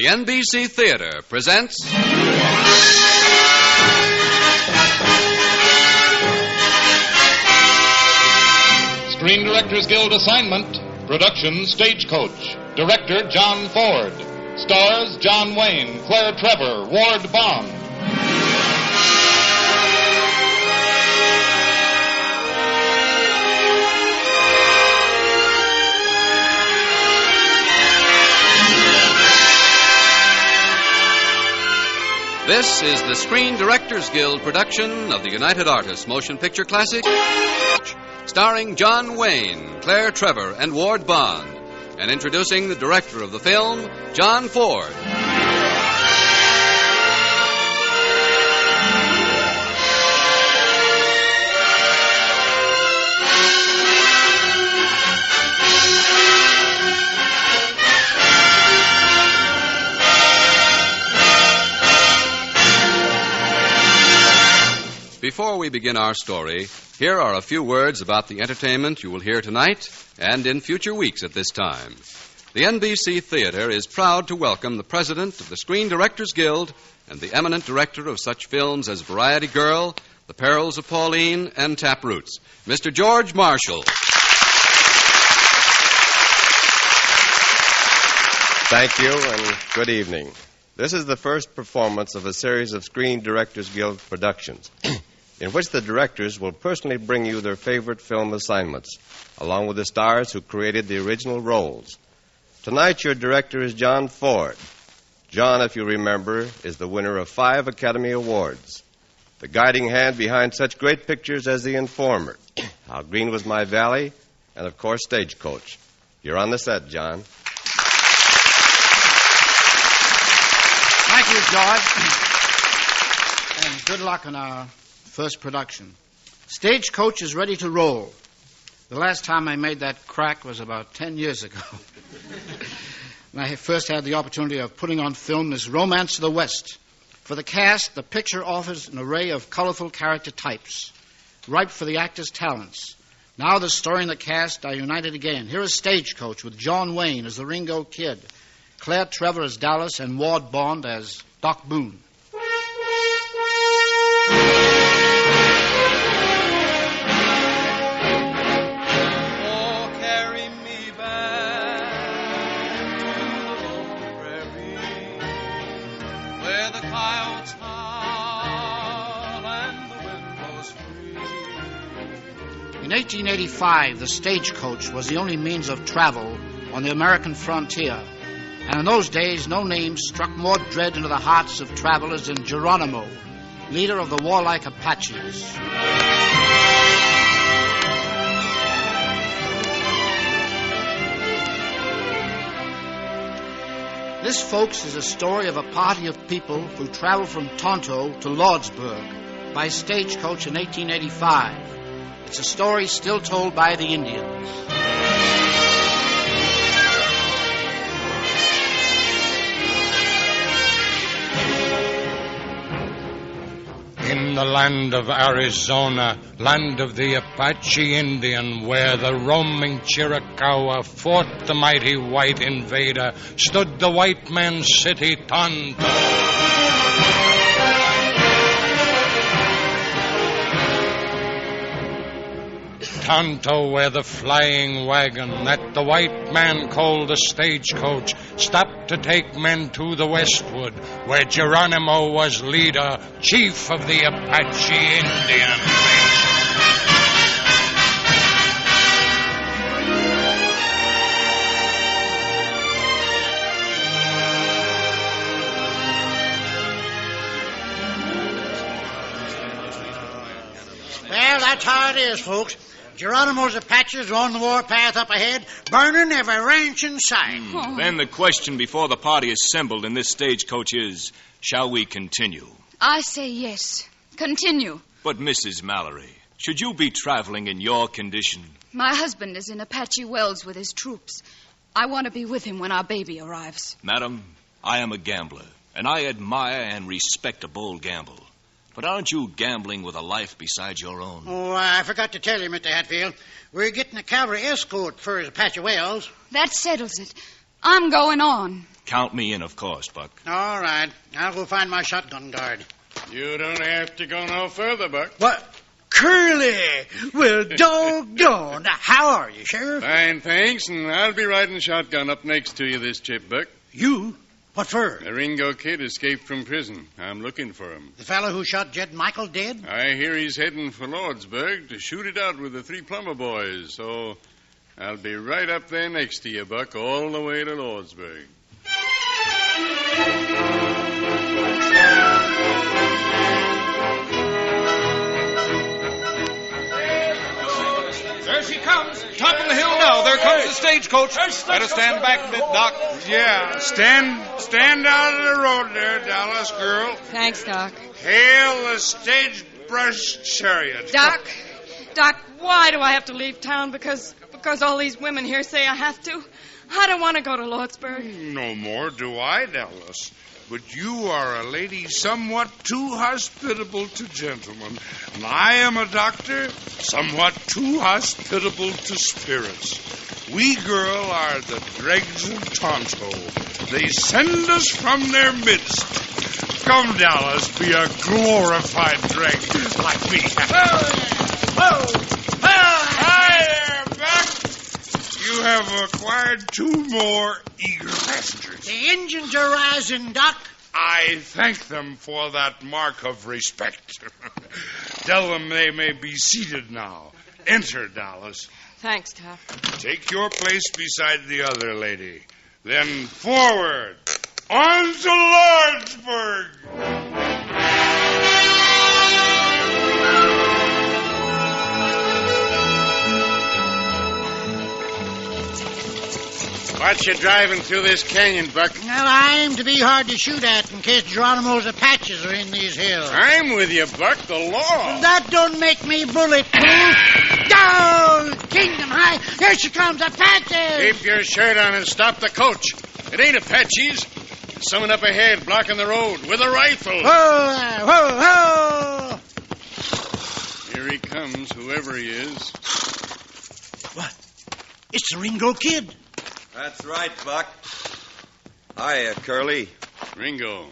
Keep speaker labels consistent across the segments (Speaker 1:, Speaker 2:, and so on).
Speaker 1: The NBC Theater presents...
Speaker 2: Screen Directors Guild assignment. Production, Stagecoach. Director, John Ford. Stars, John Wayne, Claire Trevor, Ward Bond.
Speaker 1: This is the Screen Directors Guild production of the United Artists Motion Picture Classic, starring John Wayne, Claire Trevor, and Ward Bond, and introducing the director of the film, John Ford. Before we begin our story, here are a few words about the entertainment you will hear tonight and in future weeks at this time. The NBC Theater is proud to welcome the president of the Screen Directors Guild and the eminent director of such films as Variety Girl, The Perils of Pauline, and Taproots, Mr. George Marshall.
Speaker 3: Thank you, and good evening. This is the first performance of a series of Screen Directors Guild productions in which the directors will personally bring you their favorite film assignments, along with the stars who created the original roles. Tonight, your director is John Ford. John, if you remember, is the winner of 5 Academy Awards, the guiding hand behind such great pictures as The Informer, How Green Was My Valley, and, of course, Stagecoach. You're on the set, John.
Speaker 4: Thank you, George. And good luck on our first production. Stagecoach is ready to roll. The last time I made that crack was about 10 years ago. And I first had the opportunity of putting on film this Romance of the West. For the cast, the picture offers an array of colorful character types, ripe for the actor's talents. Now the story and the cast are united again. Here is Stagecoach with John Wayne as the Ringo Kid, Claire Trevor as Dallas, and Ward Bond as Doc Boone.
Speaker 5: Oh, carry me back to the lone prairie, where the coyotes howl and the wind blows free.
Speaker 4: In 1885, the stagecoach was the only means of travel on the American frontier. And in those days, no name struck more dread into the hearts of travelers than Geronimo, leader of the warlike Apaches. This, folks, is a story of a party of people who traveled from Tonto to Lordsburg by stagecoach in 1885. It's a story still told by the Indians.
Speaker 6: In the land of Arizona, land of the Apache Indian, where the roaming Chiricahua fought the mighty white invader, stood the white man's city, Tonto. Tonto, where the flying wagon that the white man called the stagecoach stopped to take men to the westward, where Geronimo was leader, chief of the Apache Indian nation.
Speaker 7: Well, that's how it is, folks. Geronimo's Apaches are on the warpath up ahead, burning every ranch in sight.
Speaker 8: Then the question before the party assembled in this stagecoach is, shall we continue?
Speaker 9: I say yes. Continue.
Speaker 8: But, Mrs. Mallory, should you be traveling in your condition?
Speaker 9: My husband is in Apache Wells with his troops. I want to be with him when our baby arrives.
Speaker 8: Madam, I am a gambler, and I admire and respect a bold gamble. But aren't you gambling with a life besides your own?
Speaker 7: Oh, I forgot to tell you, Mr. Hatfield. We're getting a cavalry escort for Apache Wells.
Speaker 9: That settles it. I'm going on.
Speaker 8: Count me in, of course, Buck.
Speaker 7: All right. I'll go find my shotgun guard.
Speaker 10: You don't have to go no further, Buck.
Speaker 7: What? Curly! Well, doggone. How are you, Sheriff?
Speaker 10: Fine, thanks, and I'll be riding shotgun up next to you this trip, Buck.
Speaker 7: You? What for?
Speaker 10: The Ringo kid escaped from prison. I'm looking for him.
Speaker 7: The fellow who shot Jed Michael dead?
Speaker 10: I hear he's heading for Lordsburg to shoot it out with the 3 Plummer boys, so I'll be right up there next to you, Buck, all the way to Lordsburg.
Speaker 5: There she comes. Top of the hill now. There comes the stagecoach. Better stand back a bit, Doc.
Speaker 11: Yeah, stand out of the road there, Dallas girl.
Speaker 12: Thanks, Doc.
Speaker 11: Hail the stage-brush chariot.
Speaker 12: Doc, why do I have to leave town? Because all these women here say I have to. I don't want to go to Lordsburg.
Speaker 11: No more do I, Dallas. But you are a lady somewhat too hospitable to gentlemen. And I am a doctor somewhat too hospitable to spirits. We, girl, are the dregs of Tonto. They send us from their midst. Come, Dallas, be a glorified dreg like me. Hi there, Buck. You have acquired 2 more eager passengers.
Speaker 7: The engines are rising, Doc.
Speaker 11: I thank them for that mark of respect. Tell them they may be seated now. Enter, Dallas.
Speaker 12: Thanks, Doc.
Speaker 11: Take your place beside the other lady. Then forward. On to Lordsburg.
Speaker 10: Watch you driving through this canyon, Buck.
Speaker 7: Well, I aim to be hard to shoot at in case Geronimo's Apaches are in these hills.
Speaker 10: I'm with you, Buck. The law.
Speaker 7: That don't make me bulletproof. Down! Kingdom High! Here she comes, Apache!
Speaker 10: Keep your shirt on and stop the coach. It ain't Apaches. There's someone up ahead blocking the road with a rifle.
Speaker 7: Whoa, whoa, whoa!
Speaker 10: Here he comes, whoever he is.
Speaker 7: What? It's the Ringo Kid.
Speaker 3: That's right, Buck. Hiya, Curly.
Speaker 10: Ringo.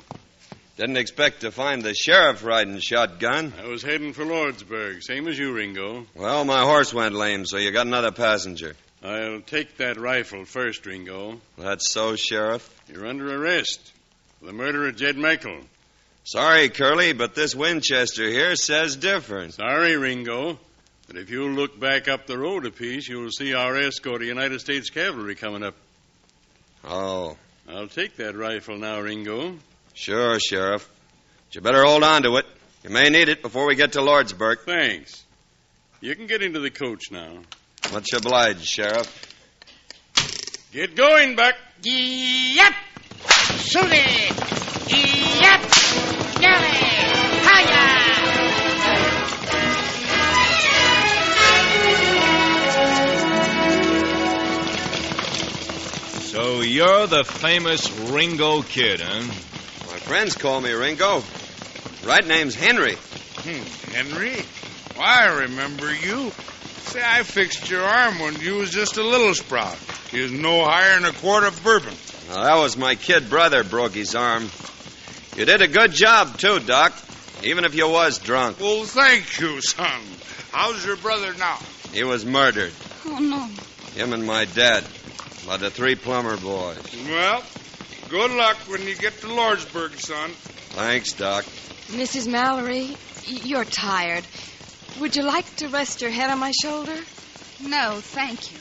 Speaker 3: Didn't expect to find the sheriff riding shotgun.
Speaker 10: I was heading for Lordsburg, same as you, Ringo.
Speaker 3: Well, my horse went lame, so you got another passenger.
Speaker 10: I'll take that rifle first, Ringo.
Speaker 3: That's so, Sheriff.
Speaker 10: You're under arrest for the murder of Jed Michael.
Speaker 3: Sorry, Curly, but this Winchester here says different.
Speaker 10: Sorry, Ringo. But if you'll look back up the road a piece, you'll see our escort of United States Cavalry coming up.
Speaker 3: Oh.
Speaker 10: I'll take that rifle now, Ringo.
Speaker 3: Sure, Sheriff. But you better hold on to it. You may need it before we get to Lordsburg.
Speaker 10: Thanks. You can get into the coach now.
Speaker 3: Much obliged, Sheriff.
Speaker 10: Get going, Buck.
Speaker 7: Yep! Sooty! Yep! Nelly! Hiya!
Speaker 8: So you're the famous Ringo Kid, huh?
Speaker 3: My friends call me Ringo. Right name's Henry.
Speaker 11: Henry? Why, I remember you. Say, I fixed your arm when you was just a little sprout. You was no higher than a quart of bourbon.
Speaker 3: Now, that was my kid brother broke his arm. You did a good job, too, Doc, even if you was drunk.
Speaker 11: Well, thank you, son. How's your brother now?
Speaker 3: He was murdered.
Speaker 9: Oh, no.
Speaker 3: Him and my dad. By the 3 Plummer boys.
Speaker 11: Well, good luck when you get to Lordsburg, son.
Speaker 3: Thanks, Doc.
Speaker 12: Mrs. Mallory, you're tired. Would you like to rest your head on my shoulder?
Speaker 9: No, thank you.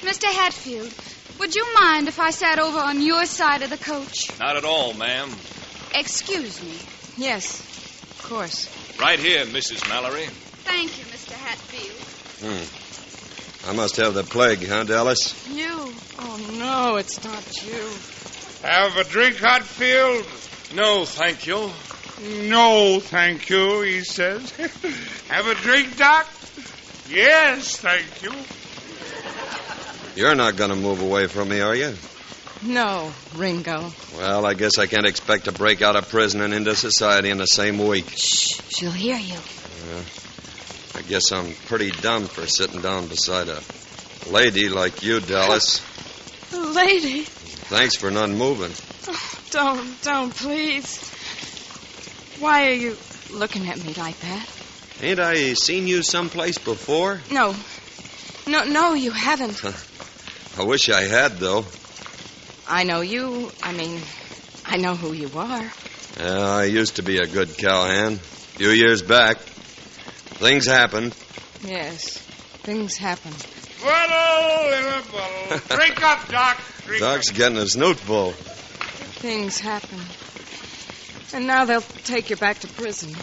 Speaker 9: Mr. Hatfield, would you mind if I sat over on your side of the coach?
Speaker 8: Not at all, ma'am.
Speaker 9: Excuse me.
Speaker 12: Yes, of course.
Speaker 8: Right here, Mrs. Mallory.
Speaker 9: Thank you, Mr. Hatfield.
Speaker 3: I must have the plague, huh, Dallas?
Speaker 12: You? Oh, no, it's not you.
Speaker 11: Have a drink, Hatfield?
Speaker 8: No, thank you.
Speaker 11: No, thank you, he says. Have a drink, Doc? Yes, thank you.
Speaker 3: You're not going to move away from me, are you?
Speaker 12: No, Ringo.
Speaker 3: Well, I guess I can't expect to break out of prison and into society in the same week.
Speaker 12: Shh, she'll hear you.
Speaker 3: I guess I'm pretty dumb for sitting down beside a lady like you, Dallas.
Speaker 12: Who lady.
Speaker 3: Thanks for not moving.
Speaker 12: Oh, don't, please. Why are you looking at me like that?
Speaker 3: Ain't I seen you someplace before?
Speaker 12: No, you haven't.
Speaker 3: I wish I had, though.
Speaker 12: I know you. I know who you are.
Speaker 3: I used to be a good cowhand. A few years back. Things happened.
Speaker 12: Yes, things happen.
Speaker 11: Bottle in a bottle. Drink up, Doc.
Speaker 3: Doc's getting a snoot full.
Speaker 12: Things happen. And now they'll take you back to prison.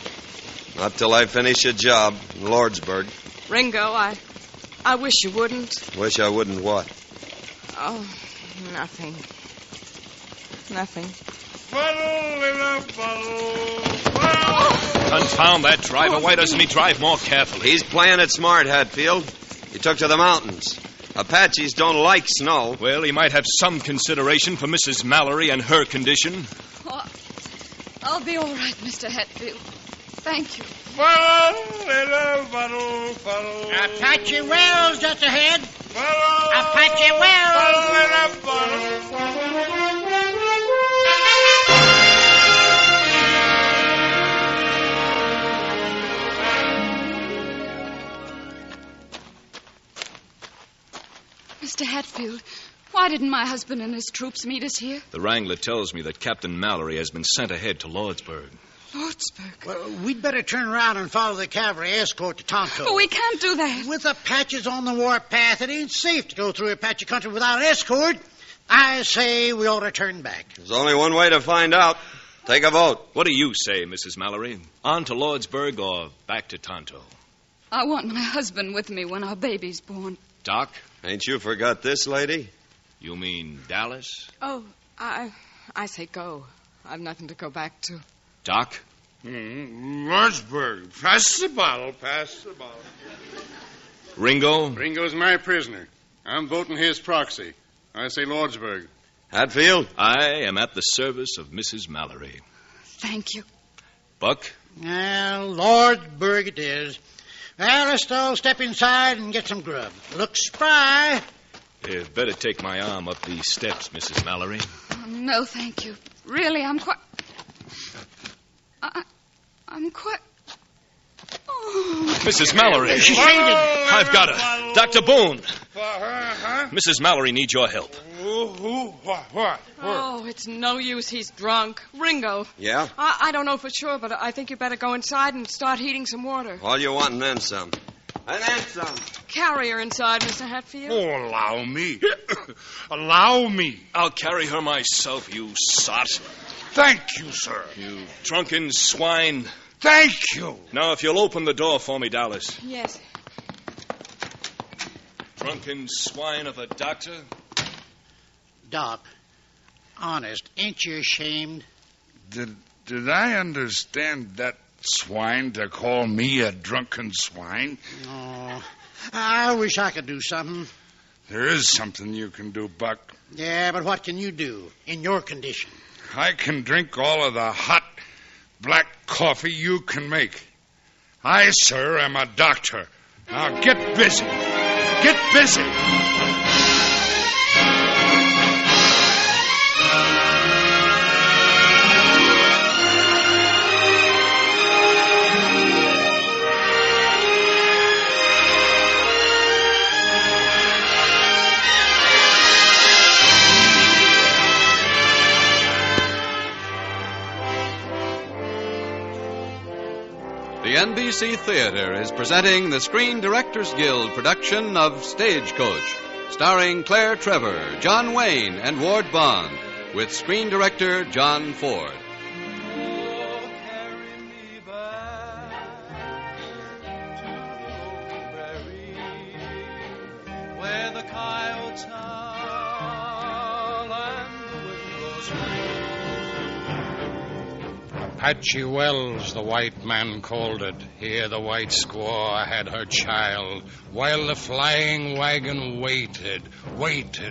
Speaker 3: Not till I finish a job in Lordsburg.
Speaker 12: Ringo, I wish you wouldn't.
Speaker 3: Wish I wouldn't what?
Speaker 12: Oh, nothing. Nothing.
Speaker 11: Bottle in a bottle.
Speaker 8: Confound that driver. Why doesn't he drive more carefully?
Speaker 3: He's playing it smart, Hatfield. He took to the mountains. Apaches don't like snow.
Speaker 8: Well, he might have some consideration for Mrs. Mallory and her condition.
Speaker 9: Oh, I'll be all right, Mr. Hatfield. Thank you.
Speaker 11: Bottle in a bottle.
Speaker 7: Apache Wells just ahead.
Speaker 11: Bottle.
Speaker 7: Apache Wells.
Speaker 11: Bottle in a bottle.
Speaker 9: Mr. Hatfield, why didn't my husband and his troops meet us here?
Speaker 8: The Wrangler tells me that Captain Mallory has been sent ahead to Lordsburg.
Speaker 9: Lordsburg?
Speaker 7: Well, we'd better turn around and follow the cavalry escort to Tonto.
Speaker 9: But we can't do that.
Speaker 7: With Apaches on the warpath, it ain't safe to go through Apache country without an escort. I say we ought to turn back.
Speaker 3: There's only one way to find out. Take a vote.
Speaker 8: What do you say, Mrs. Mallory? On to Lordsburg or back to Tonto?
Speaker 9: I want my husband with me when our baby's born.
Speaker 8: Doc?
Speaker 3: Ain't you forgot this, lady?
Speaker 8: You mean Dallas?
Speaker 12: Oh, I say go. I've nothing to go back to.
Speaker 8: Doc?
Speaker 11: Lordsburg. Pass the bottle.
Speaker 8: Ringo?
Speaker 10: Ringo's my prisoner. I'm voting his proxy. I say Lordsburg.
Speaker 3: Hatfield?
Speaker 8: I am at the service of Mrs. Mallory.
Speaker 9: Thank you.
Speaker 8: Buck?
Speaker 7: Well, Lordsburg it is. Well, let's all step inside and get some grub. Looks spry.
Speaker 8: You'd better take my arm up these steps, Mrs. Mallory.
Speaker 9: Oh, no, thank you. Really, I'm quite... I'm quite... Oh.
Speaker 8: Mrs. Mallory.
Speaker 7: She's fainted.
Speaker 8: I've got her. Dr. Boone.
Speaker 11: For her, huh?
Speaker 8: Mrs. Mallory needs your help.
Speaker 11: Who? What?
Speaker 12: Oh, it's no use. He's drunk. Ringo.
Speaker 3: Yeah?
Speaker 12: I don't know for sure, but I think you better go inside and start heating some water.
Speaker 3: All you want and then some. And then some.
Speaker 12: Carry her inside, Mr. Hatfield.
Speaker 11: Oh, allow me. Allow me.
Speaker 8: I'll carry her myself, you sot.
Speaker 11: Thank you, sir.
Speaker 8: You drunken swine.
Speaker 11: Thank you.
Speaker 8: Now, if you'll open the door for me, Dallas.
Speaker 12: Yes.
Speaker 8: Drunken swine of a doctor.
Speaker 7: Doc, honest, ain't you ashamed?
Speaker 11: Did I understand that swine to call me a drunken swine?
Speaker 7: Oh, I wish I could do something.
Speaker 11: There is something you can do, Buck.
Speaker 7: Yeah, but what can you do in your condition?
Speaker 11: I can drink all of the hot black coffee you can make. I, sir, am a doctor. Now get busy. Get busy.
Speaker 1: The NBC Theater is presenting the Screen Directors Guild production of Stagecoach, starring Claire Trevor, John Wayne, and Ward Bond, with screen director John Ford.
Speaker 5: Where the coyotes howl and the wind blows free.
Speaker 6: Apache Wells, the white man called it. Here the white squaw had her child, while the flying wagon waited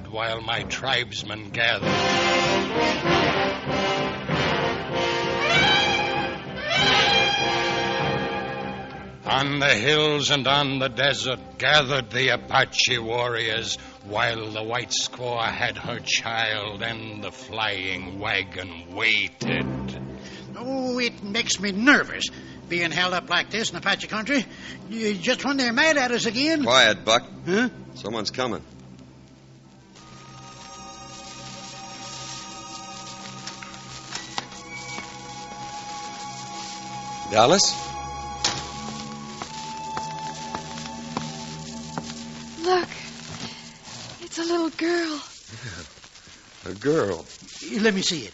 Speaker 6: while my tribesmen gathered. On the hills and on the desert gathered the Apache warriors, while the white squaw had her child and the flying wagon waited.
Speaker 7: Oh, it makes me nervous, being held up like this in Apache country. Just when they're mad at us again.
Speaker 3: Quiet, Buck.
Speaker 7: Huh?
Speaker 3: Someone's coming. Dallas?
Speaker 12: Look. It's a little girl.
Speaker 3: A girl.
Speaker 7: Let me see it.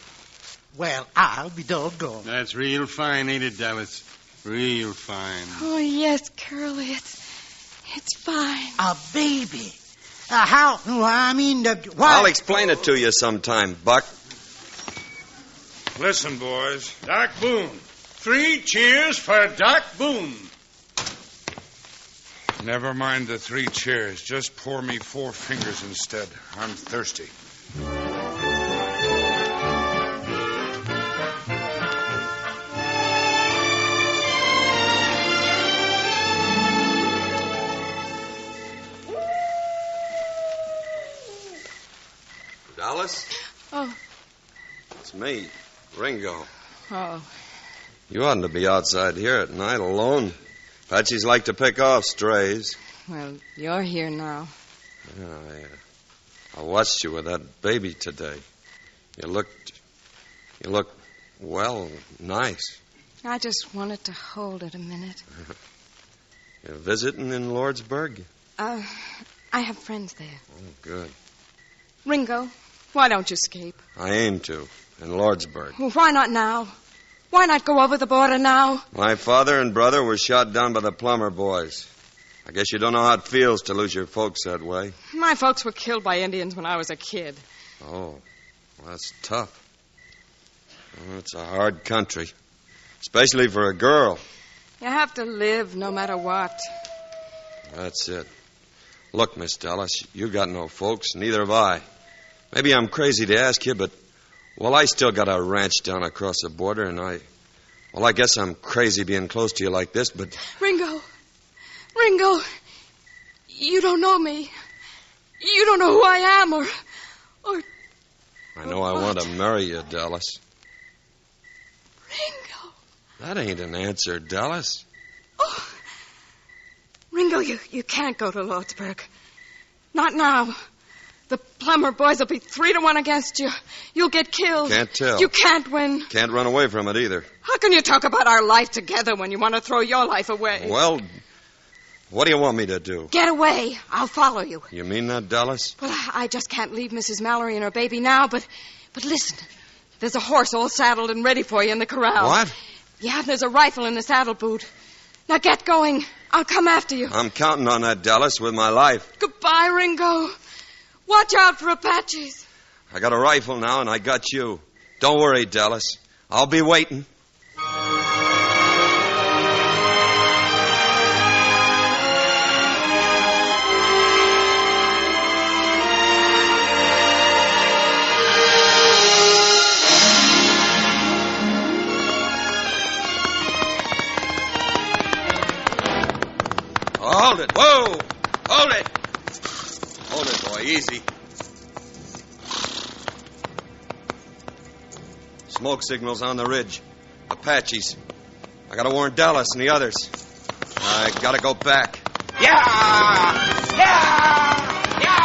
Speaker 7: Well, I'll be doggone.
Speaker 10: That's real fine, ain't it, Dallas? Real fine.
Speaker 12: Oh, yes, Curly. It's fine.
Speaker 7: A baby. How? Why?
Speaker 3: I'll explain it to you sometime, Buck.
Speaker 11: Listen, boys.
Speaker 10: Doc Boone. 3 cheers for Doc Boone.
Speaker 11: Never mind the 3 cheers. Just pour me 4 fingers instead. I'm thirsty.
Speaker 3: Dallas?
Speaker 12: Oh.
Speaker 3: It's me, Ringo.
Speaker 12: Oh.
Speaker 3: You oughtn't to be outside here at night alone. Apaches like to pick off strays.
Speaker 12: Well, you're here now.
Speaker 3: Yeah, I watched you with that baby today. You looked, well, nice.
Speaker 12: I just wanted to hold it a minute.
Speaker 3: You're visiting in Lordsburg?
Speaker 12: I have friends there.
Speaker 3: Oh, good.
Speaker 12: Ringo, why don't you escape?
Speaker 3: I aim to, in Lordsburg.
Speaker 12: Well, why not now? Why not go over the border now?
Speaker 3: My father and brother were shot down by the Plummer boys. I guess you don't know how it feels to lose your folks that way.
Speaker 12: My folks were killed by Indians when I was a kid.
Speaker 3: Oh, well, that's tough. Well, it's a hard country, especially for a girl.
Speaker 12: You have to live no matter what.
Speaker 3: That's it. Look, Miss Dallas, you got no folks, neither have I. Maybe I'm crazy to ask you, but, well, I still got a ranch down across the border, and I guess I'm crazy being close to you like this, but...
Speaker 12: Ringo, you don't know me. You don't know who I am, or...
Speaker 3: I know I want to marry you, Dallas.
Speaker 12: Ringo.
Speaker 3: That ain't an answer, Dallas.
Speaker 12: Oh. Ringo, you can't go to Lordsburg. Not now. The Plummer boys will be 3-1 against you. You'll get killed.
Speaker 3: Can't tell.
Speaker 12: You can't win.
Speaker 3: Can't run away from it either.
Speaker 12: How can you talk about our life together when you want to throw your life away?
Speaker 3: Well, what do you want me to do?
Speaker 12: Get away. I'll follow you.
Speaker 3: You mean that, Dallas?
Speaker 12: Well, I just can't leave Mrs. Mallory and her baby now, but listen. There's a horse all saddled and ready for you in the corral.
Speaker 3: What?
Speaker 12: Yeah, there's a rifle in the saddle boot. Now get going. I'll come after you.
Speaker 3: I'm counting on that, Dallas, with my life.
Speaker 12: Goodbye, Ringo. Watch out for Apaches.
Speaker 3: I got a rifle now, and I got you. Don't worry, Dallas. I'll be waiting. Hold it. Whoa! Hold it! Hold it, boy. Easy. Smoke signals on the ridge. Apaches. I gotta warn Dallas and the others. I gotta go back.
Speaker 7: Yeah! Yeah! Yeah!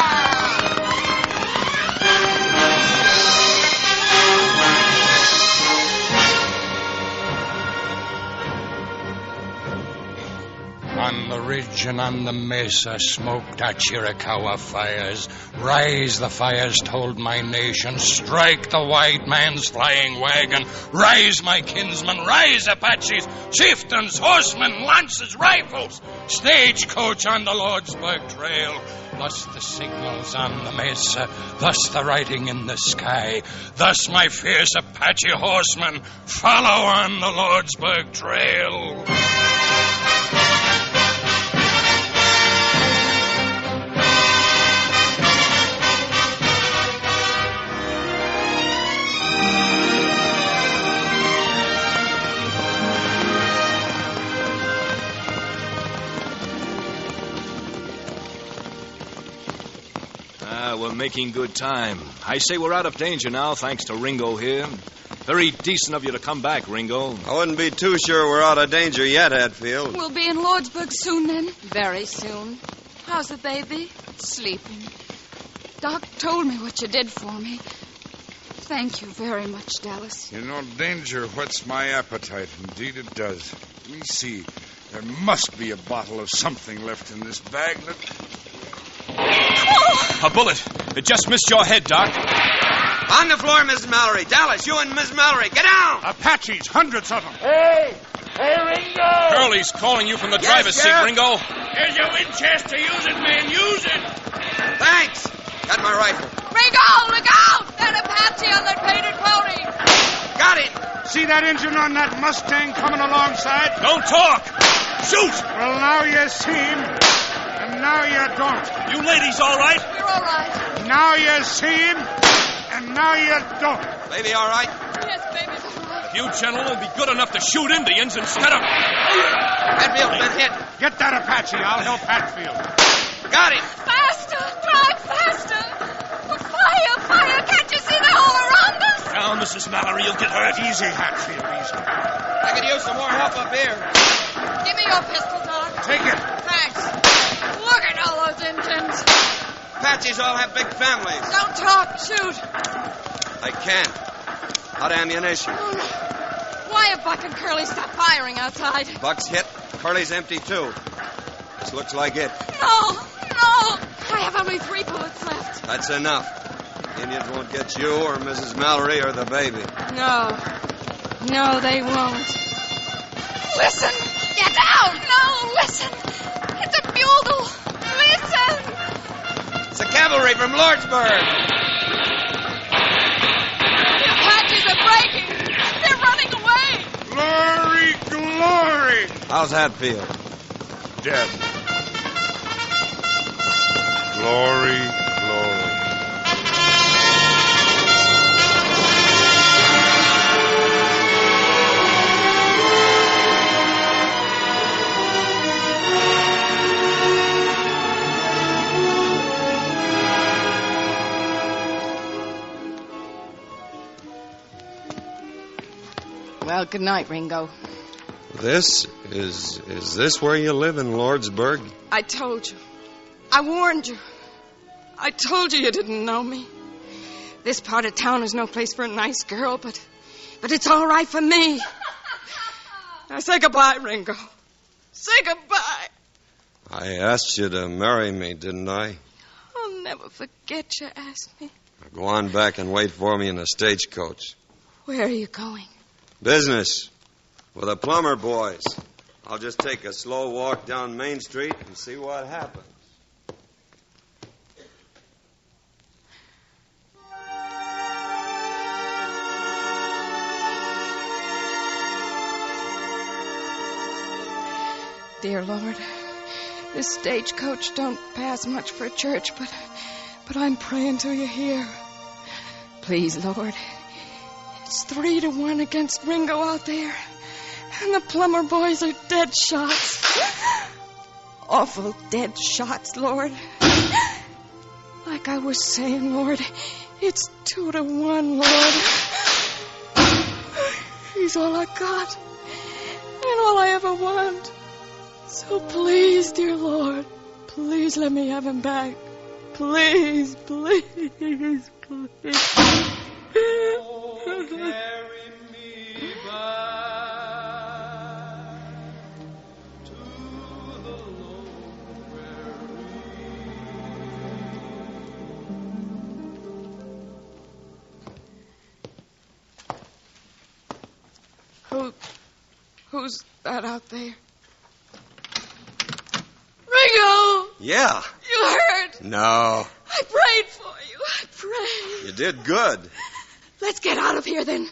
Speaker 6: On the ridge and on the mesa smoked our Chiricahua fires. Rise, the fires told my nation. Strike the white man's flying wagon. Rise, my kinsmen, rise, Apaches. Chieftains, horsemen, lances, rifles. Stagecoach on the Lordsburg Trail. Thus the signals on the mesa. Thus the writing in the sky. Thus my fierce Apache horsemen follow on the Lordsburg Trail.
Speaker 8: We're making good time. I say we're out of danger now, thanks to Ringo here. Very decent of you to come back, Ringo.
Speaker 3: I wouldn't be too sure we're out of danger yet, Hatfield.
Speaker 9: We'll be in Lordsburg soon, then.
Speaker 12: Very soon. How's the baby?
Speaker 9: Sleeping. Doc told me what you did for me. Thank you very much, Dallas.
Speaker 11: You know, danger whets my appetite. Indeed it does. Let me see. There must be a bottle of something left in this bag.
Speaker 8: A bullet. It just missed your head, Doc.
Speaker 13: On the floor, Mrs. Mallory. Dallas, you and Miss Mallory, get down!
Speaker 11: Apaches, hundreds of them.
Speaker 7: Hey, Ringo!
Speaker 8: Curly's calling you from the driver's seat, Ringo.
Speaker 7: Here's your Winchester. Use it, man, use it.
Speaker 13: Thanks. Got my rifle.
Speaker 9: Ringo, look out! That Apache on that painted pony.
Speaker 13: Got it.
Speaker 11: See that engine on that Mustang coming alongside?
Speaker 8: Don't talk. Shoot!
Speaker 11: Well, now you see him, and now you don't.
Speaker 8: You ladies all right?
Speaker 9: We're all right.
Speaker 11: Now you see him, and now you don't.
Speaker 13: Baby, all right?
Speaker 9: Yes, baby's all right.
Speaker 8: You gentlemen will be good enough to shoot Indians instead of...
Speaker 13: Hatfield's been hit.
Speaker 11: Get that Apache. I'll help Hatfield.
Speaker 13: Got him.
Speaker 9: Faster! Drive faster! Fire! Can't you see they're all around us?
Speaker 8: Now, Mrs. Mallory, you'll get hurt.
Speaker 11: Easy, Hatfield, easy.
Speaker 13: I could use some more help up here.
Speaker 9: Give me your pistol, Doc.
Speaker 11: Take it.
Speaker 9: Thanks. Look at all those Indians.
Speaker 13: Apaches all have big families.
Speaker 9: Don't talk. Shoot.
Speaker 13: I can't. Out of ammunition.
Speaker 9: Oh, no. Why have Buck and Curly stopped firing outside?
Speaker 3: Buck's hit. Curly's empty, too. This looks like it.
Speaker 9: No. I have only 3 bullets left.
Speaker 3: That's enough. Indians won't get you or Mrs. Mallory or the baby.
Speaker 12: No, they won't.
Speaker 9: Listen. Get down. No, listen. It's a bugle. Listen.
Speaker 13: It's the cavalry from Lordsburg.
Speaker 9: The Apaches are breaking. They're running away.
Speaker 11: Glory!
Speaker 3: How's Hatfield?
Speaker 11: Dead. Glory.
Speaker 12: Well, good night, Ringo.
Speaker 3: Is this where you live in Lordsburg?
Speaker 12: I told you. I warned you. I told you didn't know me. This part of town is no place for a nice girl, but it's all right for me. Now say goodbye, Ringo. Say goodbye.
Speaker 3: I asked you to marry me, didn't I?
Speaker 12: I'll never forget you asked me.
Speaker 3: Now go on back and wait for me in the stagecoach.
Speaker 12: Where are you going?
Speaker 3: Business. With the plumber boys. I'll just take a slow walk down Main Street and see what happens.
Speaker 12: Dear Lord, this stagecoach don't pass much for a church, but I'm praying to you here. Please, Lord, it's 3-1 against Ringo out there, and the plumber boys are dead shots. Awful dead shots, Lord. Like I was saying, Lord, it's 2-1, Lord. He's all I got, and all I ever want. So please, dear Lord, please let me have him back. Please.
Speaker 5: Oh, carry me back to the lone
Speaker 12: prairie. Who's that out there? Ringo!
Speaker 3: Yeah.
Speaker 12: You hurt?
Speaker 3: No.
Speaker 12: I prayed for you. I prayed.
Speaker 3: You did good.
Speaker 12: Let's get out of here, then.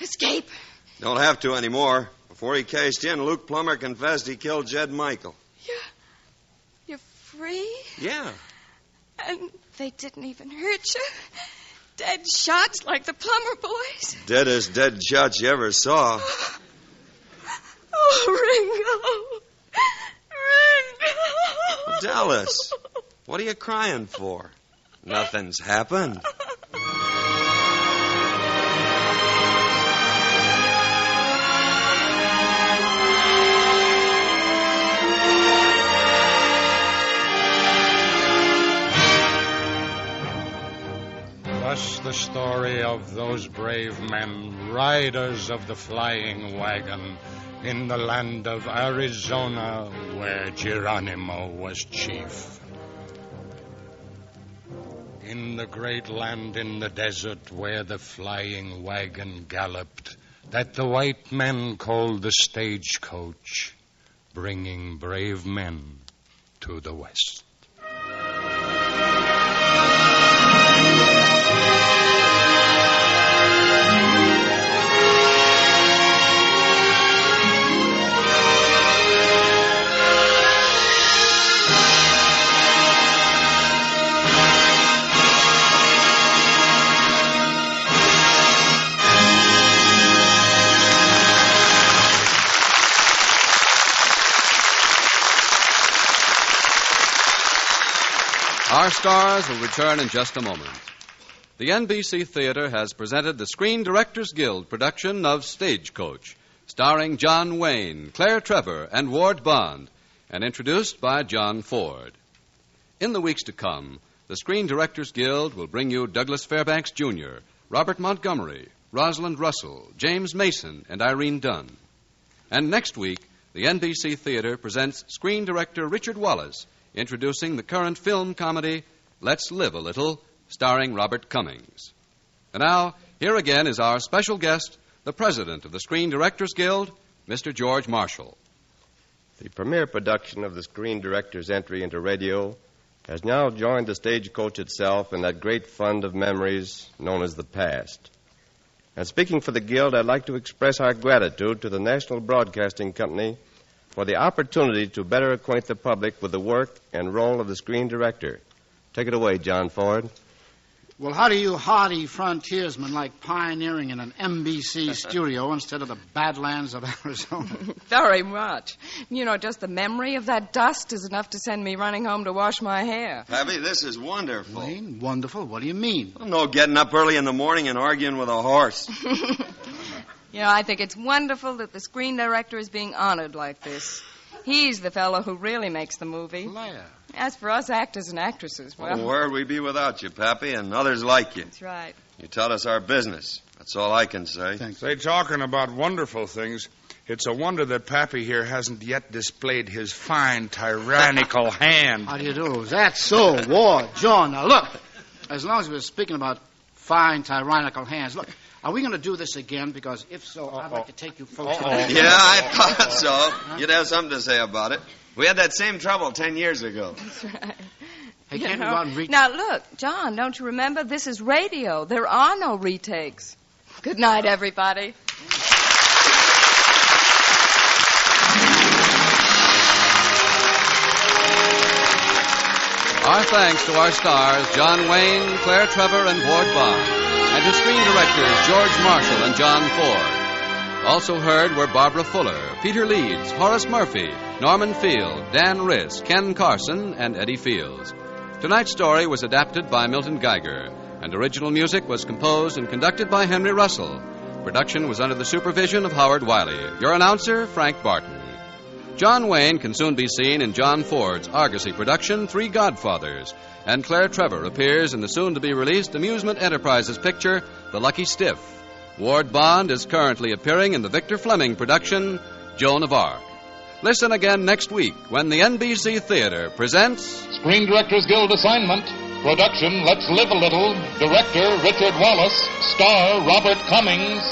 Speaker 12: Escape.
Speaker 3: Don't have to anymore. Before he cashed in, Luke Plummer confessed he killed Jed Michael.
Speaker 12: You're free?
Speaker 3: Yeah.
Speaker 12: And they didn't even hurt you? Dead shots like the plumber boys?
Speaker 3: Deadest dead shots you ever saw.
Speaker 12: Oh, Ringo. Ringo.
Speaker 3: Dallas, what are you crying for?
Speaker 13: Nothing's happened.
Speaker 6: Thus the story of those brave men, riders of the flying wagon, in the land of Arizona, where Geronimo was chief. In the great land in the desert where the flying wagon galloped, that the white men called the Stagecoach, bringing brave men to the west.
Speaker 1: Our stars will return in just a moment. The NBC Theater has presented the Screen Directors Guild production of Stagecoach, starring John Wayne, Claire Trevor, and Ward Bond, and introduced by John Ford. In the weeks to come, the Screen Directors Guild will bring you Douglas Fairbanks Jr., Robert Montgomery, Rosalind Russell, James Mason, and Irene Dunn. And next week, the NBC Theater presents screen director Richard Wallace, introducing the current film comedy, Let's Live a Little, starring Robert Cummings. And now, here again is our special guest, the president of the Screen Directors Guild, Mr. George Marshall.
Speaker 3: The premiere production of the Screen Directors' entry into radio has now joined the Stagecoach itself in that great fund of memories known as the past. And speaking for the Guild, I'd like to express our gratitude to the National Broadcasting Company for the opportunity to better acquaint the public with the work and role of the screen director. Take it away, John Ford.
Speaker 4: Well, how do you hardy frontiersmen like pioneering in an NBC studio instead of the badlands of Arizona?
Speaker 12: Very much. You know, just the memory of that dust is enough to send me running home to wash my hair.
Speaker 13: Pappy, this is wonderful.
Speaker 4: Wayne, wonderful? What do you mean?
Speaker 13: Well, no getting up early in the morning and arguing with a horse.
Speaker 12: You know, I think it's wonderful that the screen director is being honored like this. He's the fellow who really makes the movie.
Speaker 4: Claire.
Speaker 12: As for us actors and actresses, well...
Speaker 13: where'd we be without you, Pappy, and others like you?
Speaker 12: That's right.
Speaker 13: You taught us our business. That's all I can say.
Speaker 4: Thanks.
Speaker 11: Say, talking about wonderful things, it's a wonder that Pappy here hasn't yet displayed his fine, tyrannical hand.
Speaker 4: How do you do? Is that so, Ward? John, now look, as long as we're speaking about fine, tyrannical hands, look, are we going to do this again? Because if so, I'd like to take you folks...
Speaker 13: Yeah, I thought so. You'd have something to say about it. We had that same trouble 10 years ago.
Speaker 12: That's right.
Speaker 4: Hey, can't we go out and read...
Speaker 12: Now, look, John, don't you remember? This is radio. There are no retakes. Good night, everybody.
Speaker 1: Our thanks to our stars, John Wayne, Claire Trevor, and Ward Bond, and to screen directors George Marshall and John Ford. Also heard were Barbara Fuller, Peter Leeds, Horace Murphy, Norman Field, Dan Riss, Ken Carson, and Eddie Fields. Tonight's story was adapted by Milton Geiger, and original music was composed and conducted by Henry Russell. Production was under the supervision of Howard Wiley. Your announcer, Frank Barton. John Wayne can soon be seen in John Ford's Argosy production, Three Godfathers, and Claire Trevor appears in the soon-to-be-released Amusement Enterprises picture, The Lucky Stiff. Ward Bond is currently appearing in the Victor Fleming production, Joan of Arc. Listen again next week when the NBC Theater presents...
Speaker 2: Screen Directors Guild assignment. Production, Let's Live a Little. Director, Richard Wallace. Star, Robert Cummings.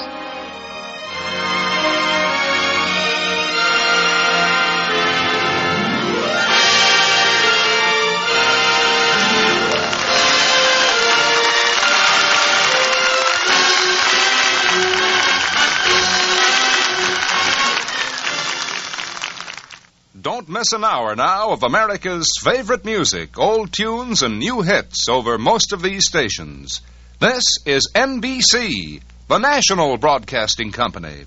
Speaker 14: Don't miss an hour now of America's favorite music, old tunes and new hits over most of these stations. This is NBC, the national broadcasting company.